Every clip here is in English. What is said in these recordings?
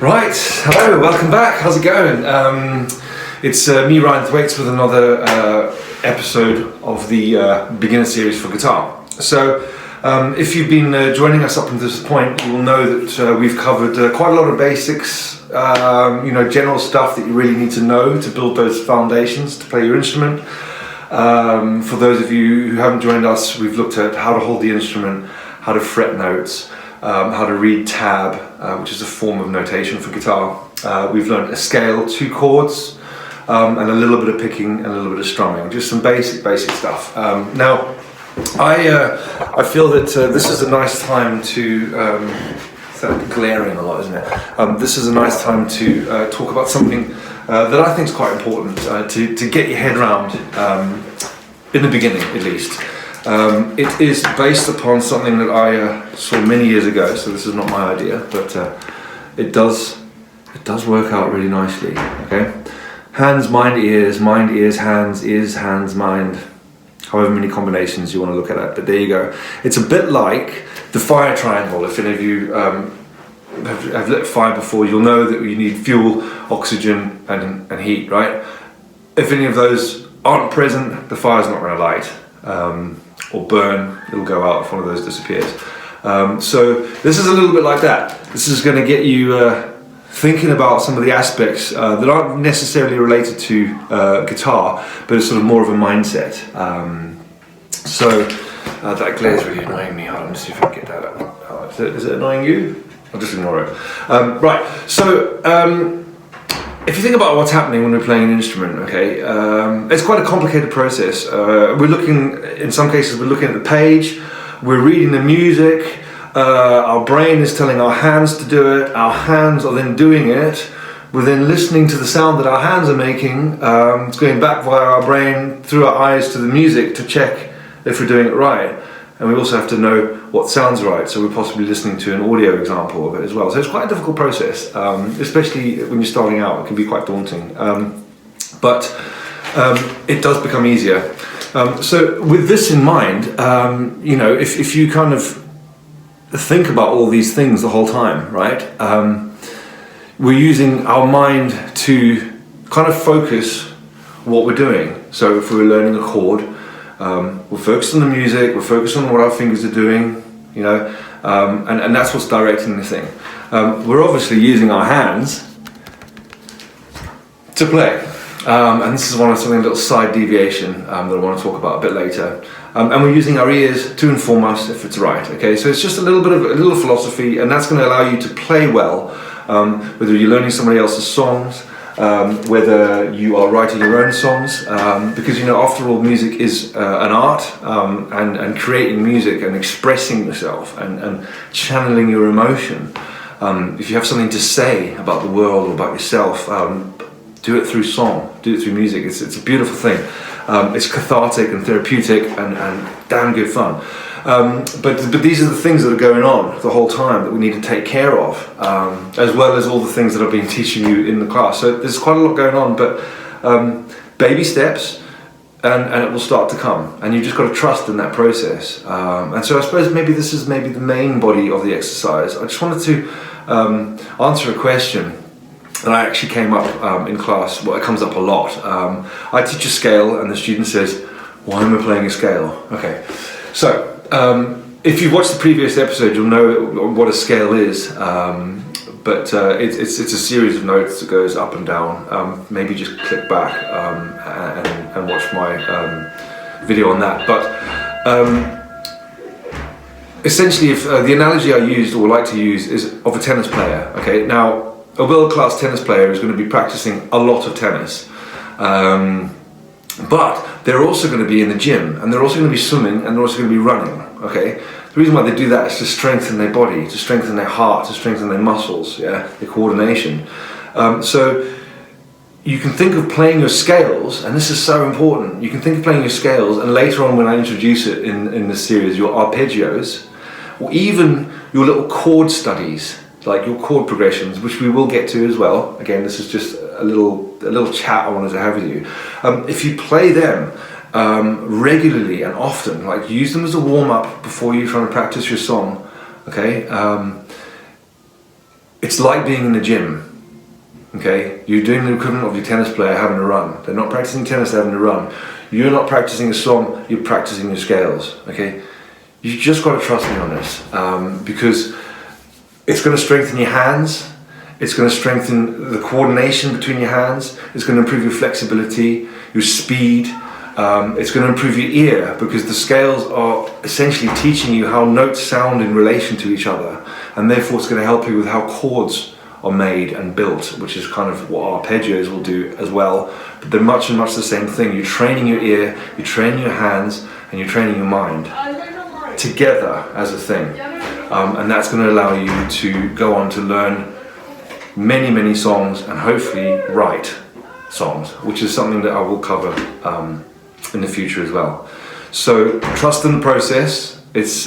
Right, hello, welcome back. How's it going? It's me, Ryan Thwaites, with another episode of the beginner series for guitar. So, if you've been joining us up until this point, you will know that we've covered quite a lot of basics, general stuff that you really need to know to build those foundations to play your instrument. For those of you who haven't joined us, we've looked at how to hold the instrument, how to fret notes, how to read tab, which is a form of notation for guitar. We've learned a scale, 2 chords, and a little bit of picking and a little bit of strumming, just some basic stuff. Now, I feel that this is a nice time to, it's glaring a lot, isn't it? This is a nice time to talk about something that I think is quite important to get your head around, in the beginning at least. It is based upon something that I saw many years ago, so this is not my idea, but it does work out really nicely. Okay, hands, mind, ears, hands, ears, hands, mind. However many combinations you want to look at it, but there you go. It's a bit like the fire triangle. If any of you have lit a fire before, you'll know that you need fuel, oxygen, and heat, right? If any of those aren't present, the fire's not going to light. Or burn, it'll go out if one of those disappears. So this is a little bit like that. This is going to get you thinking about some of the aspects that aren't necessarily related to guitar, but it's sort of more of a mindset. That glare is really annoying me. Hold on, let's see if I can get that out. Is it annoying you? I'll just ignore it. Right, so if you think about what's happening when we're playing an instrument, okay, it's quite a complicated process. We're looking, in some cases, we're looking at the page, we're reading the music, our brain is telling our hands to do it, our hands are then doing it, we're then listening to the sound that our hands are making, it's going back via our brain, through our eyes to the music to check if we're doing it right. And we also have to know what sounds right, so we're possibly listening to an audio example of it as well. So it's quite a difficult process, especially when you're starting out. It can be quite daunting, but it does become easier. So with this in mind, if you kind of think about all these things the whole time, right? We're using our mind to kind of focus what we're doing. So if we're learning a chord, we're focused on the music, we're focused on what our fingers are doing, and that's what's directing the thing. We're obviously using our hands to play, and this is something, a little side deviation that I want to talk about a bit later. And we're using our ears to inform us if it's right. Okay, so it's just a little philosophy, and that's going to allow you to play well, whether you're learning somebody else's songs, whether you are writing your own songs, because after all, music is an art, and creating music and expressing yourself and channeling your emotion. If you have something to say about the world or about yourself, do it through song, do it through music. It's a beautiful thing. It's cathartic and therapeutic and damn good fun. But these are the things that are going on the whole time that we need to take care of, as well as all the things that I've been teaching you in the class. So there's quite a lot going on, but baby steps, and it will start to come. And you just got to trust in that process. And so I suppose maybe this is the main body of the exercise. I just wanted to answer a question that I actually came up in class. Well, it comes up a lot. I teach a scale, and the student says, "Why am I playing a scale?" Okay, so if you've watched the previous episode, you'll know what a scale is. But it's a series of notes that goes up and down. Maybe just click back and watch my video on that. But essentially, if the analogy I used or like to use is of a tennis player. Okay, now, a world-class tennis player is going to be practicing a lot of tennis, but they're also going to be in the gym, and they're also going to be swimming, and they're also going to be running. Okay, the reason why they do that is to strengthen their body, to strengthen their heart, to strengthen their muscles, their coordination. So you can think of playing your scales, and this is so important. You can think of playing your scales, and later on when I introduce it in this series, your arpeggios, or even your little chord studies, like your chord progressions, which we will get to as well. Again, this is just a little chat I wanted to have with you. If you play them regularly and often, like use them as a warm-up before you're trying to practice your song, okay? it's like being in the gym. Okay, you're doing the equivalent of your tennis player having a run. They're not practicing tennis, they're having a run. You're not practicing a song, you're practicing your scales. Okay, you just got to trust me on this, because it's going to strengthen your hands, it's going to strengthen the coordination between your hands, it's going to improve your flexibility, your speed, it's going to improve your ear, because the scales are essentially teaching you how notes sound in relation to each other, and therefore it's going to help you with how chords are made and built, which is kind of what arpeggios will do as well. But they're much the same thing. You're training your ear, you're training your hands, and you're training your mind together as a thing. And that's going to allow you to go on to learn many songs and hopefully write songs, which is something that I will cover in the future as well. So trust in the process. It's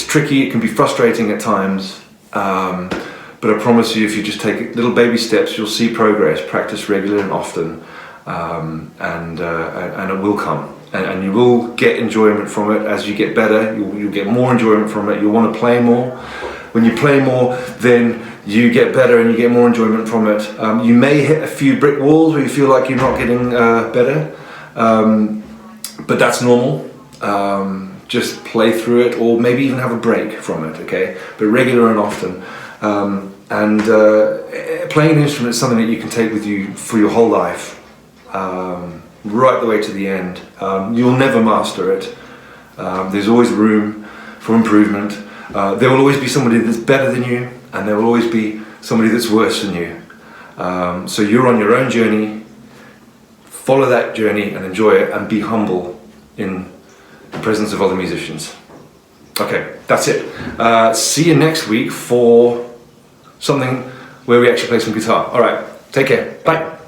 tricky, it can be frustrating at times. But I promise you, if you just take little baby steps, you'll see progress. Practice regularly and often, and it will come. And you will get enjoyment from it as you get better. You'll get more enjoyment from it. You'll want to play more. When you play more, then you get better and you get more enjoyment from it. You may hit a few brick walls where you feel like you're not getting better, but that's normal. Just play through it, or maybe even have a break from it, okay? But regular and often. Playing an instrument is something that you can take with you for your whole life, right the way to the end. You'll never master it. There's always room for improvement. There will always be somebody that's better than you, and there will always be somebody that's worse than you. So you're on your own journey. Follow that journey and enjoy it, and be humble in the presence of other musicians. Okay, that's it. See you next week for something where we actually play some guitar. All right, take care. Bye.